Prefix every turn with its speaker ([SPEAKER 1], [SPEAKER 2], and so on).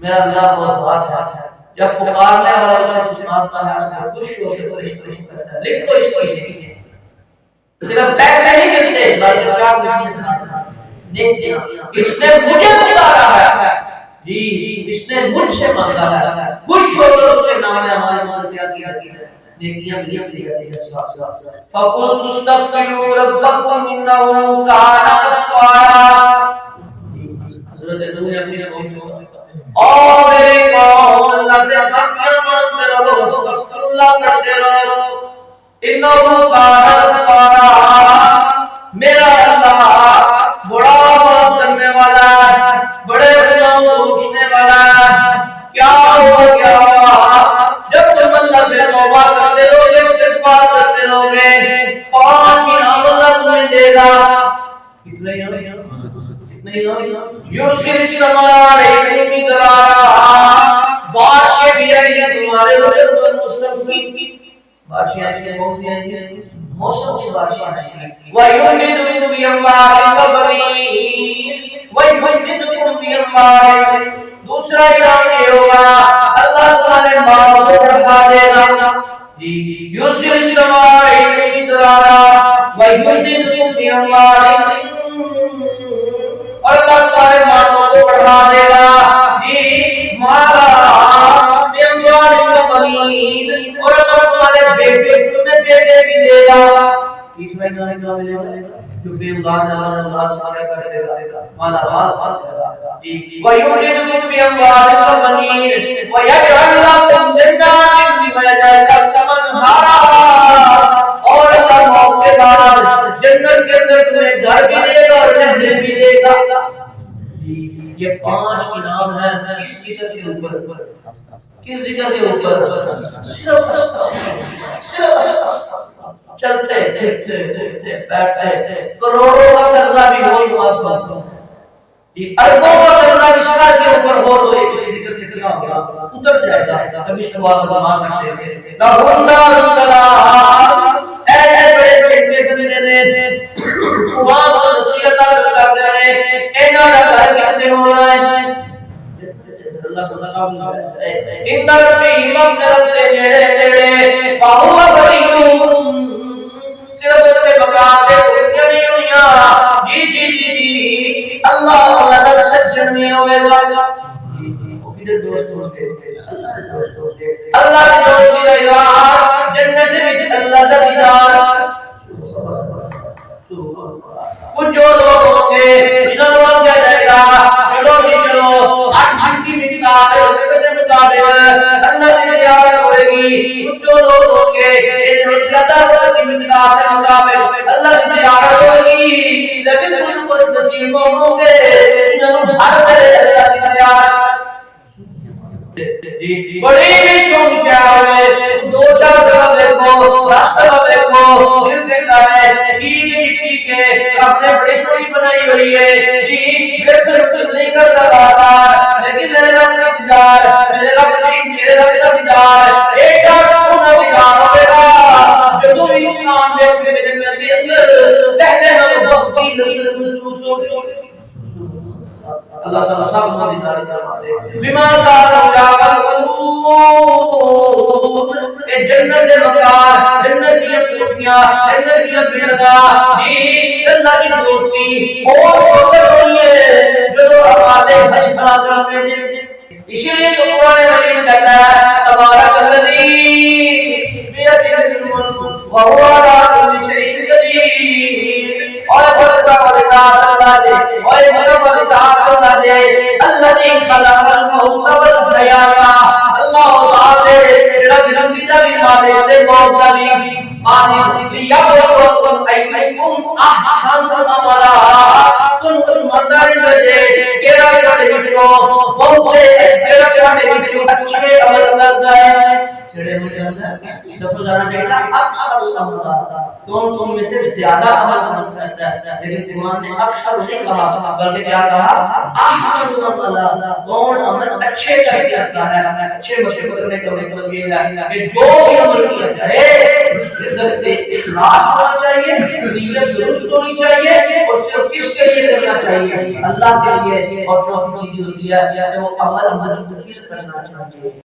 [SPEAKER 1] میرا اللہ وہ ذات ہے جب پکارنے والا اسے سناتا ہے خوش ہو کے فرشتوں کرتا ہے. لکھو اس کو اسے صرف پیسے نہیں ملتے بلکہ کیا ملتی ہے نیکیاں. اس نے مجھے پکارا ہے جی اس نے مجھ سے مانگا ہے خوش ہو کر اس کے نام نے ہمارے مان کیا کیا نیکیاں بھی اپنی کرتی ہے. صاف فقلت استغفروا ربکم انه کان غفارا. حضرت نوح نے اپنی قوم کو اور میری قوم اللہ سے معافی مانگتے رہو استغفر اللہ کرتے رہو انه کان غفارا. میرا اللہ بڑا معاف کرنے والا ہے بڑے گناہوں کو بخشنے والا ہے. کیا ہوا جب تم اللہ سے توبہ کرتے رہو گے استغفار کرتے رہو گے 5 انعام اللہ تمہیں دے گا. کتنے یرسل السماء علیکم مدرارا. بارشیں بھی آئیں گی تمہارے اوپر موسم کی بارشیں ایسی کون سی آئیں گی موسم کی بارشیں آئیں گی. وَيُمْدِدْكُم بِأَمْوَالٍ وَبَنِينَ وَيُمْدِدْكُم بِأَمْوَالٍ. دوسرا انعام یہ ہوگا اللہ تمہارے مال کو بڑھا دے گا. یرسل السماء علیکم مدرارا وَيُمْدِدْكُم بِأَمْوَالٍ. اور اللہ تمہارے مالوں کو بڑھا دے گا. اور اللہ تمہارے بیٹے بھی دے گا. تیسرا انعام ملے گا جو بے اولاد اللہ صالح کر دے گا مالا مال دے گا. وَيُمْدِدْكُم بِأَمْوَالٍ وَبَنِينَ وَيَجْعَلْ لَكُمْ جَنَّاتٍ وَيَجْعَلْ لَكُمْ أَنْهَارًا. اور اللہ موت کے بعد جنت کے اندر تمہیں گھر بھی دے گا اور نہریں بھی دے گا. یہ 5 انعام ہیں کس ذکر کے اوپر کس ذکر کے اوپر صرف چلتے دیکھتے بیٹھتے کروڑوں کا قرضہ بھی ہو معاف اربوں کا قرضہ بھی شاہ کے اوپر ہو کسی ذکر سے کیا ہوگا اتر جائے گا. کبھی سوال زمان کرتے ہیں لَهُنَّ السَّلَامُ. اے بڑے چھوٹے بندے نے قرآن کو نصیحت کرتے رہے اینا کا کہتے ہونا ہے اللہ صلی اللہ علیہ وسلم ان ربی من رب نیڑے نیڑے باہو بڑی صرف تے مقام دے کوئی نہیں ہویا. جی اللہ تعالی کا سچن میں ہوے گا. میرے دوستوں سے اللہ کی دوستی کا یار جنت وچ اللہ دا دیدار. کچھ جو لوگ ہوں گے جنہوں نے کیا جائے گا چلو بھی چلو 8 کی مقدار ہے اس کے مطابق اللہ کی زیارت ہوئے گی. کچھ جو لوگ ہوں گے جنہوں نے زیادہ کی مقدار کے مطابق اللہ کی زیارت ہوئے گی. لیکن کچھ خوش نصیب ہوں گے جنہوں نے ہر طرح اللہ کی زیارت بڑی بھی سمجھا ہے 2-4 جگہ دیکھو راستہ دیکھو پھر دیکھتا ہے ٹھیک ہے آپ نے بڑی سوچ بنائی ہوئی ہے پھر نہیں کرتا بات لیکن میرے رب کا دیدار میرے رب کا دیدار ایک سونا دیدار ہوئے گا. جو تو انسان دیکھ کے جنت کے اندر پہلے ہم بہت ہی محسوس ہو اللہ صلی اللہ علیہ وسلم دیدار کرواتے بما تعالی اے جنت کے مقام جنت کی کوٹھیاں جنت کی بلندیاں اللہ کی دوستی اور شوق ہوئی ہے جو حوالے حشر کرتے ہیں. اسی لیے تو قرآن مجید کہتا ہے تبارک الذی بیدہ الملک وہو علی کل شیء قدیر. اور برکت والی ذات اللہ دے اور کرم والی ذات اللہ دے الذی خلق الموت والحیات. اللہ تعالی جڑا زندگی دا بھی مالک تے موت دا بھی مالک یا وہ ایکم احسن عملا. تم اس مندر دے کیڑا کیڑے وچوں بہت کیڑا کیڑے وچوں اچھے عمل کردا ہے جڑے ہو جاندا لفظ آنا چاہیے نا اکثر عملا، کون تم میں سے زیادہ عمل کرتا ہے، لیکن قرآن نے اکثر نہیں کہا بلکہ کیا کہا احسن عملا، کون عمل اچھے کرتا ہے۔ اچھے بچے کرنے کا مطلب یہ ہے کہ جو بھی عمل کیا جائے اس کے اندر اخلاص ہونا چاہیے، نیت درست ہونی چاہیے اور صرف اس کے لیے کرنا چاہیے اللہ کے لیے، اور جو چیز ہوتی ہے وہ عمل مستقل کرنا چاہیے۔